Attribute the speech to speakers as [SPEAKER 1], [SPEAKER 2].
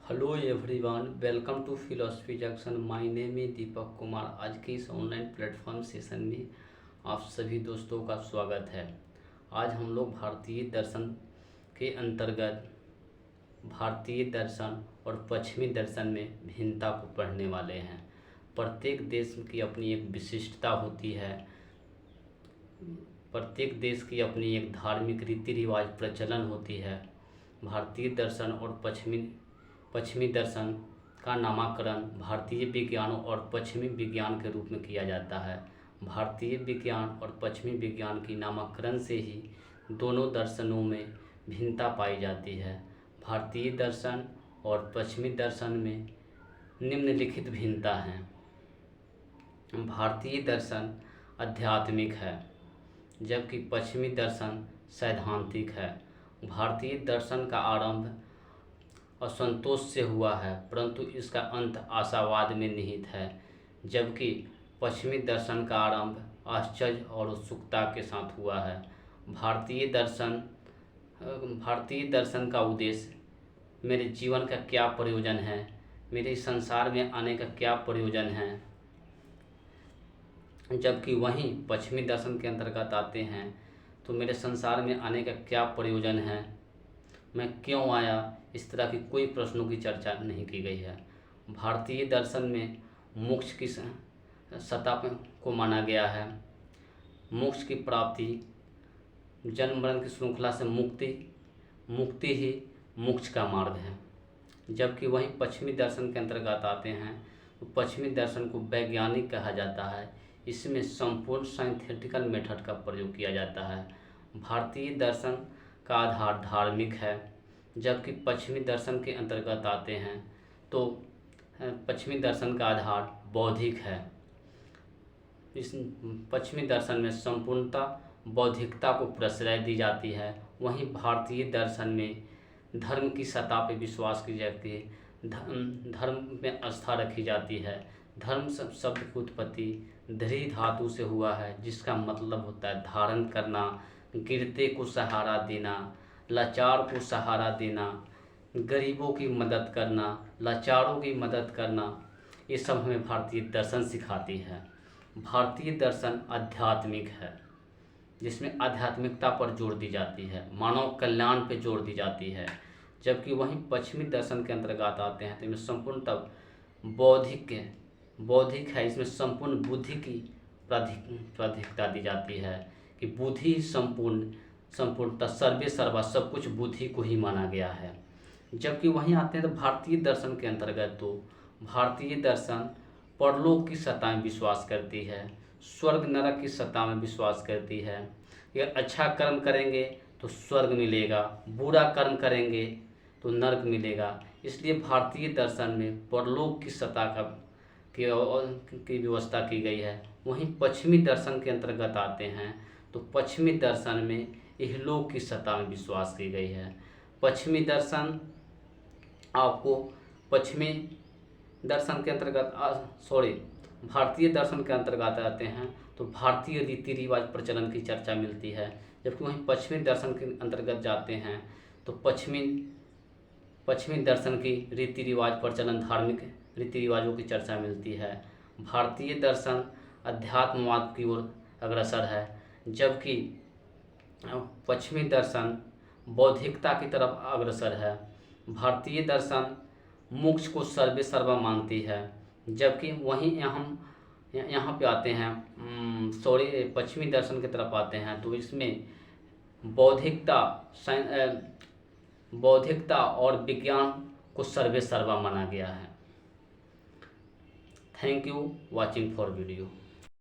[SPEAKER 1] Hello everyone, welcome to philosophy junction. My name is Deepak Kumar. आज के इस ऑनलाइन प्लेटफॉर्म सेशन में आप सभी दोस्तों का स्वागत है। आज हम लोग भारतीय दर्शन के अंतर्गत भारतीय दर्शन और पश्चिमी दर्शन में भिन्नता को पढ़ने वाले हैं। प्रत्येक देश की अपनी एक विशिष्टता होती है। प्रत्येक देश की अपनी एक धार्मिक रीति रिवाज प्रचलन होती है। भारतीय दर्शन और पश्चिमी दर्शन का नामकरण भारतीय विज्ञान और पश्चिमी विज्ञान के रूप में किया जाता है। भारतीय विज्ञान और पश्चिमी विज्ञान की नामकरण से ही दोनों दर्शनों में भिन्नता पाई जाती है। भारतीय दर्शन और पश्चिमी दर्शन में निम्नलिखित भिन्नता हैं। भारतीय दर्शन आध्यात्मिक है, जबकि पश्चिमी दर्शन सैद्धांतिक है। भारतीय दर्शन का आरंभ असंतोष से हुआ है, परंतु इसका अंत आशावाद में निहित है, जबकि पश्चिमी दर्शन का आरंभ आश्चर्य और उत्सुकता के साथ हुआ है। भारतीय दर्शन का उद्देश्य मेरे जीवन का क्या प्रयोजन है, मेरे संसार में आने का क्या प्रयोजन है, जबकि वहीं पश्चिमी दर्शन के अंतर्गत आते हैं तो मेरे संसार में आने का क्या प्रयोजन है, मैं क्यों आया, इस तरह की कोई प्रश्नों की चर्चा नहीं की गई है। भारतीय दर्शन में मोक्ष की सत्ता को माना गया है। मोक्ष की प्राप्ति, जन्म मरण की श्रृंखला से मुक्ति ही मोक्ष का मार्ग है। जबकि वहीं पश्चिमी दर्शन के अंतर्गत आते हैं तो पश्चिमी दर्शन को वैज्ञानिक कहा जाता है। इसमें संपूर्ण साइंथेटिकल मेथड का प्रयोग किया जाता है। भारतीय दर्शन का आधार धार्मिक है, जबकि पश्चिमी दर्शन के अंतर्गत आते हैं तो पश्चिमी दर्शन का आधार बौद्धिक है। इस पश्चिमी दर्शन में संपूर्णता बौद्धिकता को प्रश्रय दी जाती है। वहीं भारतीय दर्शन में धर्म की सत्ता पर विश्वास की जाती है, धर्म में आस्था रखी जाती है। धर्म शब्द की उत्पत्ति धृ धातु से हुआ है, जिसका मतलब होता है धारण करना, गिरते को सहारा देना, लाचार को सहारा देना, गरीबों की मदद करना, लाचारों की मदद करना, ये सब हमें भारतीय दर्शन सिखाती है। भारतीय दर्शन आध्यात्मिक है, जिसमें आध्यात्मिकता पर जोर दी जाती है, मानव कल्याण पर जोर दी जाती है। जबकि वहीं पश्चिमी दर्शन के अंतर्गत आते हैं तो इनमें संपूर्णतः बौद्धिक है। इसमें संपूर्ण बुद्धि की प्राधिकता दी जाती है कि बुद्धि ही संपूर्णतः सर्वे सर्वा सब कुछ बुद्धि को ही माना गया है। जबकि वहीं आते हैं तो भारतीय दर्शन के अंतर्गत तो भारतीय दर्शन परलोक की सत्ता में विश्वास करती है, स्वर्ग नरक की सत्ता में विश्वास करती है। अगर अच्छा कर्म करेंगे तो स्वर्ग मिलेगा, बुरा कर्म करेंगे तो नरक मिलेगा। इसलिए भारतीय दर्शन में परलोक की सत्ता की व्यवस्था की गई है। वहीं पश्चिमी दर्शन के अंतर्गत आते हैं तो पश्चिमी दर्शन में इहलोक की सत्ता में विश्वास की गई है। पश्चिमी दर्शन आपको पश्चिमी दर्शन के अंतर्गत भारतीय दर्शन के अंतर्गत आते हैं तो भारतीय रीति रिवाज प्रचलन की चर्चा मिलती है। जबकि वहीं पश्चिमी दर्शन के अंतर्गत जाते हैं तो पश्चिमी दर्शन की रीति रिवाज प्रचलन, धार्मिक रीति रिवाजों की चर्चा मिलती है। भारतीय दर्शन अध्यात्मवाद की ओर अग्रसर है, जबकि पश्चिमी दर्शन बौद्धिकता की तरफ अग्रसर है। भारतीय दर्शन मोक्ष को सर्वे सर्वा मानती है, जबकि वहीं यहाँ पे आते हैं पश्चिमी दर्शन की तरफ आते हैं तो इसमें बौद्धिकता और विज्ञान को सर्वे सर्वा माना गया है। Thank you watching for video.